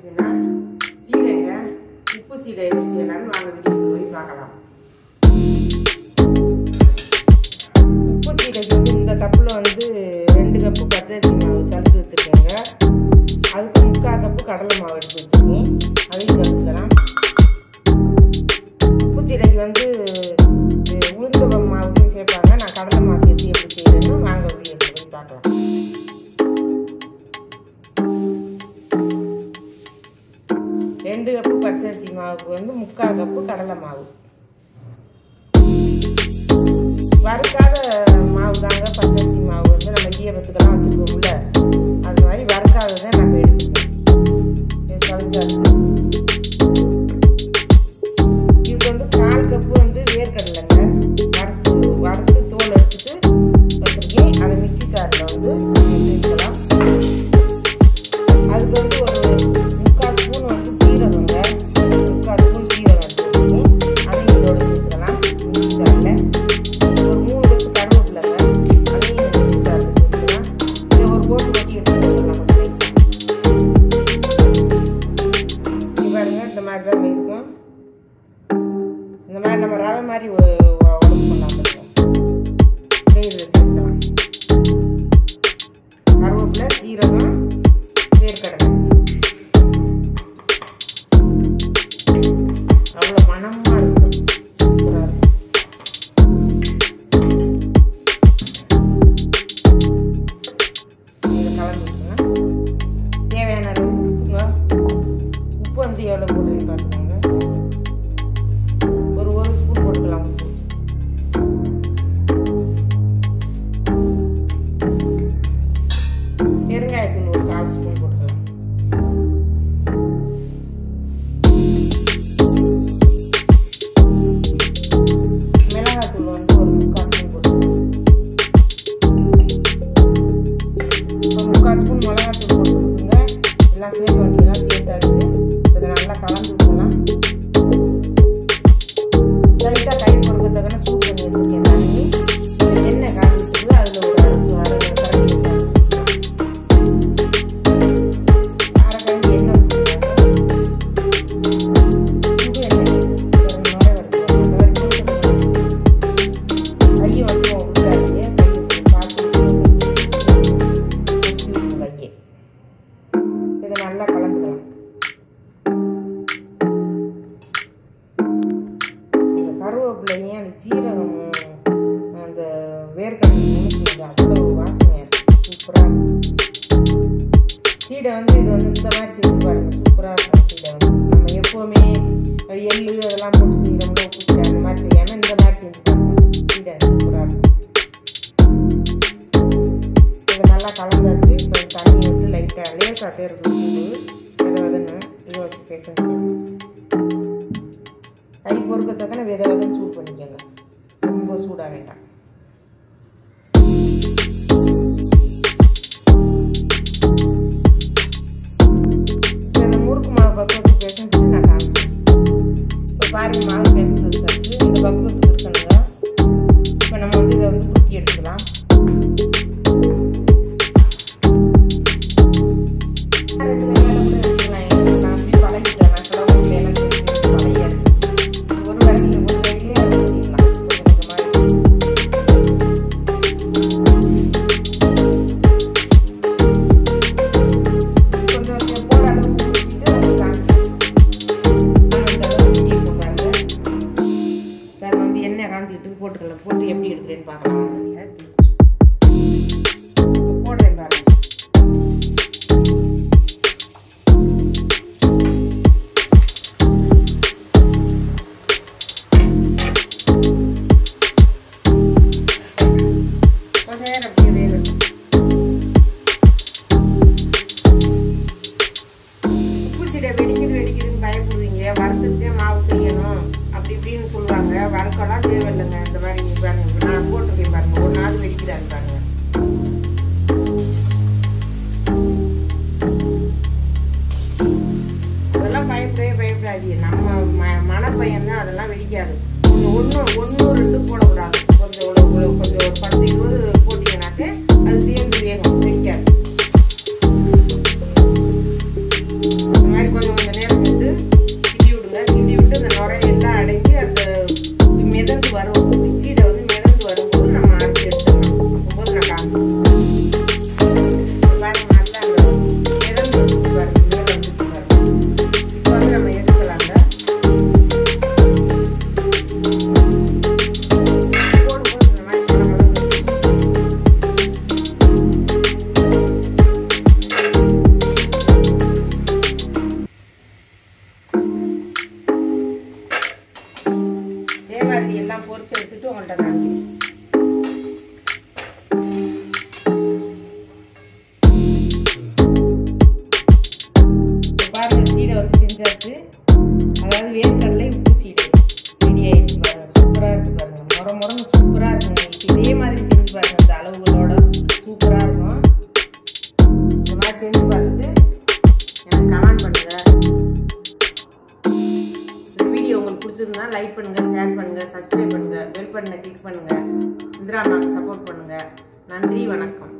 ரெசிபினா சீடைங்க உப்பு சீடை எப்படி செய்யலாம்னு வாங்க வீடியோக்கு போய் பார்க்கலாம். உப்பு சீடைக்கு வந்து இந்த கப்பில் வந்து 2 கப்பு பச்சரிசி மாவு சளிச்சு வச்சுருக்கேங்க. அதுக்கு 3/4 கப்பு கடலை மாவு எடுத்து வச்சுருக்கேன், அதையும் சளிச்சுக்கலாம். உப்பு சீடைக்கு வந்து உளுந்த மாவுக்கும் சேர்ப்பாங்க. நான் கடலை மாவு சேர்த்து எப்படி செய்யறேன்னு வாங்க வீடியோக்கு போய் பார்க்கலாம். 2 கப்பு பச்சரிசி மாவுக்கு வந்து 3/4 கப்பு கடலை மாவு. வறுக்காத மாவு தாங்க பச்சரிசி மாவு வந்து நம்ம ஈயத்துக்கெல்லாம் வச்சுருக்கோம்ல, அது மாதிரி வறுக்காததை நம்ம எடுத்துக்கோம். சளிச்சாச்சு. இது வந்து 1/4 கப்பு வந்து வேர்க்கடலைங்க வறுத்து தோல் எடுத்துட்டு வச்சுருக்கேன். அதை மிக்சி சாரில் வந்து சேர்த்துக்கலாம். அதுக்கு வந்து ஒரு 3/4 ஸ்பூன் வந்து சீரகங்க, 3/4 ஸ்பூன் சீரகம் எடுத்துருக்கேன். அதையும் இதோட சேர்த்துக்கலாம் மிக்சி சாரில். ஒரு 3 கப்பு கருவேப்பிலைங்க, அதையும் மிக்சி சாரில் சேர்த்துக்கலாம். இதை ஒரு போட்டு கொட்டி எடுத்துக்கலாம். பாருங்க, இந்த மாதிரி தான் இருக்கும். இந்த மாதிரி நம்ம ரவை மாதிரி உடம்பு பண்ணாமல் இருக்கும். இதில் சேர்த்துக்கலாம் கருவேப்பிலை, சீரகம், வேர்க்கடலை. அவ்வளோ மணமாக இருக்கும், சூப்பராக இருக்கும். இதை கலந்துக்கலாம். தேவையான அளவு உப்புங்க. உப்பு வந்து எவ்வளோ போட்டுன்னு பார்த்துக்கோங்க. ஒரு 1 ஸ்பூன் போட்டுக்கலாம் உப்பு. பெருங்காயத்தூள் ஒரு 1/4 ஸ்பூன் போட்டுக்கலாம். மிளகாத்தூள் வந்து ஒரு 3/4 ஸ்பூன் போட்டுக்கலாம். 3/4 ஸ்பூன் மிளகாத்தூள் போட்டுருக்குங்க. எல்லாம் சேர்த்து வண்டியெல்லாம் சேர்த்தாச்சு. இதை நல்லா கலந்து விட்டுக்கலாம். லைட்டாக கை பொறுக்கத்தக்கன சூடு பண்ணி வச்சுருக்கேன் தண்ணி. எண்ணெய் காய்ச்சிட்டு அதில் ஒரு அரை கரண்டி எண்ணெய் சுடு எண்ணெய் முறை வருது. அந்த வரைக்கும் கையை வந்து விட்டாலே கையை பார்த்து கையை இதை நல்லா கலந்துக்கலாம். அந்த கருவேப்பிலையும் அந்த சீரகமும் அந்த வேர்க்கடலை அவ்வளோ வாசனையாக இருக்கும், சூப்பராக இருக்கும். சீடை வந்து இது வந்து இந்த மாதிரி செஞ்சு பாருங்கள், சூப்பராக இருக்கும். சீடை வந்து நம்ம எப்போவுமே எள்ளு அதெல்லாம் போட்டு செய்கிறோம்ல, உப்பு சீடை அந்த மாதிரி செய்யாமல் இந்த மாதிரி செஞ்சு பாருங்கள். சீடை சூப்பராக இருக்கும். இதை நல்லா கலந்தாச்சு. கொஞ்சம் தண்ணி விட்டு லைட்டாக லேசாக தேர்வு விதவதுன்னு இதை வச்சு பேசிக்கலாம். கை பொறுக்கத்தக்கன விதவதுன்னு சூடு பண்ணிக்கோங்க, ரொம்ப சூடாக வேண்டாம். இந்த முறுக்கு மாவு பக்குவத்துக்கு பேசிட்டு நான் காமிச்சேன். இப்போ பாருங்க, மாவு பேசிட்டு வச்சாச்சு. இந்த பக்குவத்துக்கு இருக்கணுங்க. இப்போ நம்ம வந்து இதை வந்து குட்டி எடுத்துக்கலாம். எண்ணெய் காஞ்சிக்கிட்டு போட்டுக்கலாம். போட்டு எப்படி எடுக்கிறேன்னு பார்க்கலாம். போடுறேன் பாருங்க. கொஞ்ச நேரம் அப்படியே வேகணும். உப்பு சீடை வெடிக்குதுன்னு பயப்படுவீங்க. வறுத்துட்டே மாவு செய்யணும் அப்படி இப்படின்னு சொல்லுவாங்க. வறுக்கலாம் தேவையில்லைங்க. இந்த மாதிரி பாருங்க, நான் போட்டிருக்கேன் பாருங்க, 1 நாள் வெடிக்கிறாரு பாருங்க. அதெல்லாம் பயப்படாதீங்க. நம்ம மனப்பையன் தான், அதெல்லாம் வெடிக்காது. ஒன்று 2 போடக்கூடாது. கொஞ்சம் ஒரு 10-20 போட்டிங்கன்னாக்க அது சேர்ந்து வேகும், வெடிக்காது. இந்த மாதிரி பொரிச்சு எடுத்துட்டு உங்கள்கிட்ட காமிக்கிறேன். பாருங்க சீடை வந்து செஞ்சாச்சு. அதாவது வேர்க்கடலை உப்பு சீடை ரெடி ஆயிடுச்சு பாருங்க. சூப்பராக இருக்கு பாருங்க. முறன்னு சூப்பராக இருக்குங்க. இதே மாதிரி செஞ்சு பாருங்க. இந்த அளவுகளோட சூப்பராக இருக்கும். இந்த மாதிரி செஞ்சு பார்த்துட்டு எனக்கு கமெண்ட் பண்ணுங்க. இந்த வீடியோ உங்களுக்கு பிடிச்சிருந்தா லைக் பண்ணுங்க, ஷேர் பண்ணுங்க, சப்ஸ்கிரைப் பண்ணுங்க, பெல் பட்டனை கிளிக் பண்ணுங்க. இந்திரா அம்மாவுக்கு சப்போர்ட் பண்ணுங்க. நன்றி, வணக்கம்.